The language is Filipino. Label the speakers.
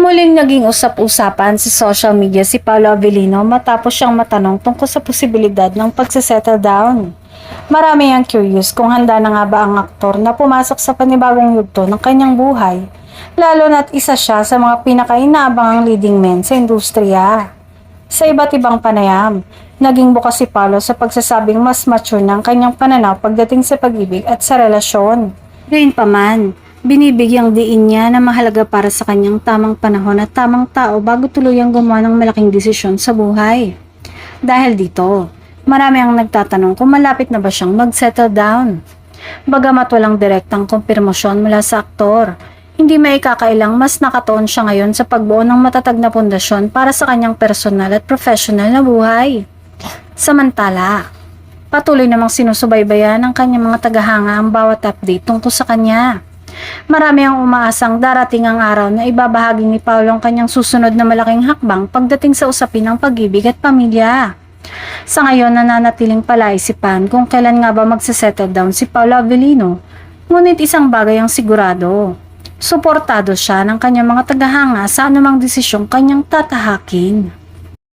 Speaker 1: Muling naging usap-usapan sa social media si Paolo Avellino matapos siyang matanong tungkol sa posibilidad ng pagsasettle down. Marami ang curious kung handa na nga ba ang aktor na pumasok sa panibagong yugto ng kanyang buhay, lalo na't isa siya sa mga pinakainaabangang leading men sa industriya. Sa iba't ibang panayam, naging bukas si Paolo sa pagsasabing mas mature ng kanyang pananaw pagdating sa pag-ibig at sa relasyon. Gayunpaman, binibigyang diin niya na mahalaga para sa kanyang tamang panahon at tamang tao bago tuluyang gumawa ng malaking desisyon sa buhay. Dahil dito, marami ang nagtatanong kung malapit na ba siyang mag-settle down. Bagamat walang direktang kumpirmasyon mula sa aktor, hindi maikakailang mas nakatuon siya ngayon sa pagbuo ng matatag na pundasyon para sa kanyang personal at professional na buhay. Samantala, patuloy namang sinusubaybayan ng kanyang mga tagahanga ang bawat update tungkol sa kanya. Marami ang umaasang darating ang araw na ibabahagi ni Paolo ang kanyang susunod na malaking hakbang pagdating sa usapin ng pag-ibig at pamilya. Sa ngayon, nananatiling palaisipan kung kailan nga ba magsasettle down si Paolo Avellino, ngunit isang bagay ang sigurado. Suportado siya ng kanyang mga tagahanga sa anumang desisyong kanyang tatahakin.